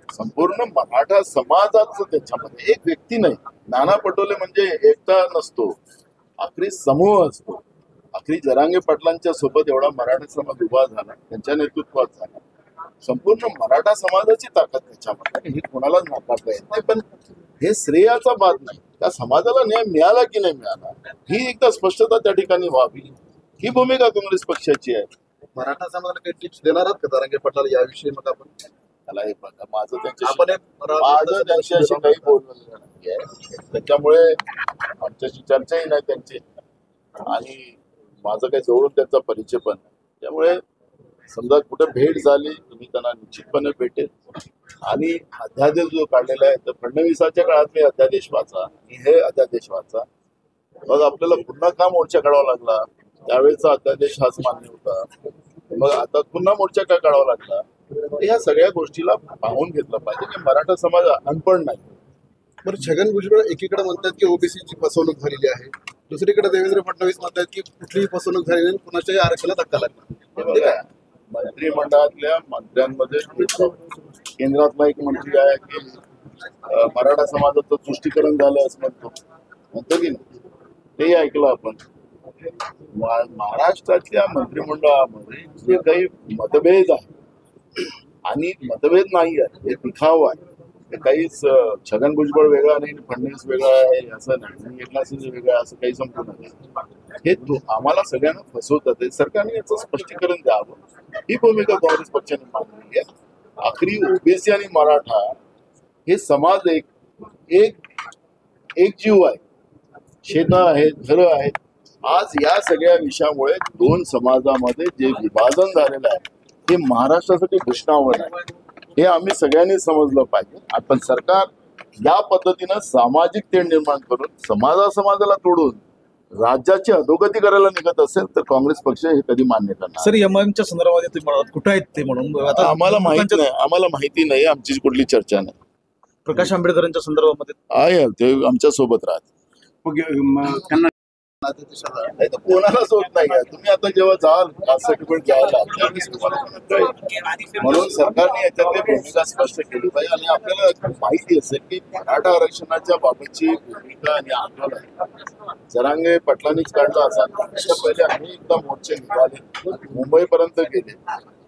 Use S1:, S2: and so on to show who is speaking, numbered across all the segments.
S1: संपूर्ण मराठा समाजाचं त्याच्यामध्ये एक व्यक्ती नाही. नाना पटोले म्हणजे एकटा नसतो, आखरी समूह असतो. आखरी जरांगे पाटलांच्या सोबत एवढा मराठा समाज उभा झाला, त्यांच्या नेतृत्वात झाला. संपूर्ण मराठा समाजाची ताकद त्याच्यामध्ये, हे कोणालाच नाकारता येत नाही. पण हे श्रेयाचा बाद नाही, त्या समाजाला न्याय मिळाला की नाही मिळाला ही एकदा स्पष्टता त्या ठिकाणी व्हावी, ही भूमिका काँग्रेस पक्षाची आहे.
S2: मराठा समाजाला काही टिप्स देणार आहात का जरांगे पाटलाला याविषयी? मग आपण
S1: मला हे बघा, माझं
S2: आपण
S1: त्यांच्याशी काही बोललेलं नाहीये, त्याच्यामुळे आमच्याशी चर्चाही नाही त्यांची, आणि माझं काही जवळून त्यांचा परिचय पण नाही. त्यामुळे समजा कुठे भेट झाली तुम्ही त्यांना निश्चितपणे भेटेल. आणि अध्यादेश जो काढलेला आहे तर फडणवीसाच्या काळात मी अध्यादेश वाचा आणि हे अध्यादेश वाचा, मग आपल्याला पुन्हा का मोर्चा काढावा लागला? त्यावेळेचा अध्यादेश हाच मान्य होता, मग आता पुन्हा मोर्चा का काढावा लागला? या सगळ्या गोष्टीला पाहून घेतलं पाहिजे की मराठा समाज अनपढ नाही.
S2: बरं, छगन भुजबळ एकीकडे म्हणतात की ओबीसीची फसवणूक झालेली आहे, दुसरीकडे देवेंद्र फडणवीस म्हणतात की कुठलीही फसवणूक झालेली नाही, कुणाच्याही आरक्षणाला धक्का लागला.
S1: मंत्रिमंडळातल्या मंत्र्यांमध्ये केंद्रातला एक मंत्री आहे की मराठा समाजाचं तुष्टीकरण झालं असं म्हणतो की नाही, तेही ऐकलं आपण. महाराष्ट्रातल्या मंत्रिमंडळामध्ये जे काही मतभेद आहे, आणि मतभेद नाही आहे, हे दिखावा आहे. हे काहीच छगन भुजबळ वेगळा नाही, फडणवीस वेगळा आहे असं नाही, एकनाथ शिंदे वेगळा असं काही संपूर्ण नाही. हे आम्हाला सगळ्यांना फसवतात. सरकारने याचं स्पष्टीकरण द्यावं, ही भूमिका काँग्रेस पक्षाने मांडली आहे. आखरी ओबीसी आणि मराठा हे समाज एक जीव आहे, शेतं आहेत, घरं आहेत. आज या सगळ्या विषयामुळे दोन समाजामध्ये जे विभाजन झालेलं आहे हे महाराष्ट्रासाठी भूषणावह आहे, हे आम्ही सगळ्यांनी समजलं पाहिजे. आपण सरकार या पद्धतीनं सामाजिक तेढ निर्माण करून समाजाला तोडून राज्याची अधोगती करायला निघत असेल तर काँग्रेस पक्ष हे कधी मान्य करणार.
S3: सर, एमआयएमच्या संदर्भात तुम्ही म्हणालात कुठे आहेत ते म्हणून, आता
S1: आम्हाला माहिती नाही, आमची कुठली चर्चा नाही.
S3: प्रकाश आंबेडकरांच्या संदर्भामध्ये
S1: आहे ते आमच्या सोबत राहत.
S2: त्यांना
S1: नाही तर कोणालाच होत नाही. तुम्ही आता जेव्हा जाल कास्ट सर्टिफिकेट घ्यायला त्यावेळेस तुम्हाला कळेल. म्हणून सरकारने याच्यातली भूमिका स्पष्ट केली पाहिजे. आणि आपल्याला माहिती असेल की मराठा आरक्षणाच्या बाबतची भूमिका आणि आंदोलन जरांगे पाटलांनीच काढलं असा. त्याच्या पहिले आम्ही एकदा मोर्चे निघाले, मुंबईपर्यंत गेले,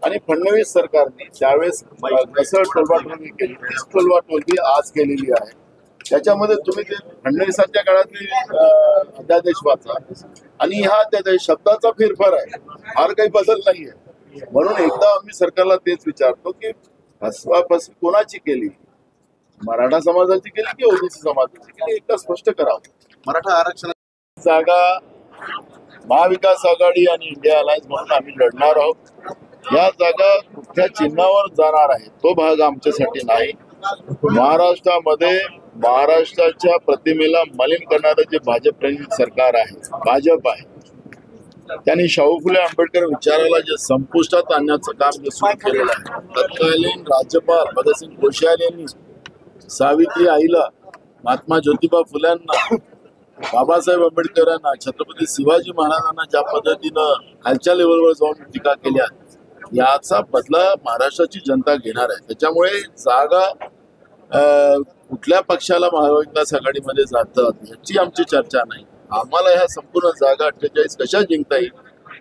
S1: आणि फडणवीस सरकारने त्यावेळेस कसं टोलवाटोलवी केली, तीच टोलवाटोलवी आज केलेली आहे. त्याच्यामध्ये तुम्ही ते फडणवीसांच्या काळातली अध्यादेश वाचा, आणि हा अध्यादेश शब्दाचा फेरफार आहे, फार काही बदल नाहीये. म्हणून एकदा आम्ही सरकारला तेच विचारतो की फसवाफसवी कोणाची केली, मराठा समाजाची केली की ओबीसी समाजाची केली, एकदा स्पष्ट करावं.
S2: मराठा आरक्षण
S1: जागा महाविकास आघाडी आणि इंडिया अलायन्स म्हणून आम्ही लढणार आहोत. या जागा कुठल्या चिन्हावर जाणार आहे तो भाग आमच्यासाठी नाही. महाराष्ट्रामध्ये महाराष्ट्राच्या प्रतिमेला मलिन करणारं जे भाजप प्रेरित सरकार आहे, भाजप आहे, त्यांनी शाहू फुले आंबेडकर विचाराला जे संपुष्टात आणण्याचं काम जे सुरू केलेलं आहे. तत्कालीन राज्यपाल भगतसिंग कोश्यारी यांनी सावित्री आईला, महात्मा ज्योतिबा फुल्यांना, बाबासाहेब आंबेडकरांना, छत्रपती शिवाजी महाराजांना ज्या पद्धतीनं खालच्या लेवलवर जाऊन टीका केल्या, याचा बदला महाराष्ट्राची जनता घेणार आहे. त्याच्यामुळे जागा कुठल्या पक्षाला महाविकास आघाडीमध्ये जातात याची आमची चर्चा नाही. आम्हाला ह्या संपूर्ण जागा 48 कशा जिंकता येईल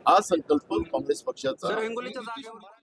S1: हा संकल्प काँग्रेस पक्षाचा.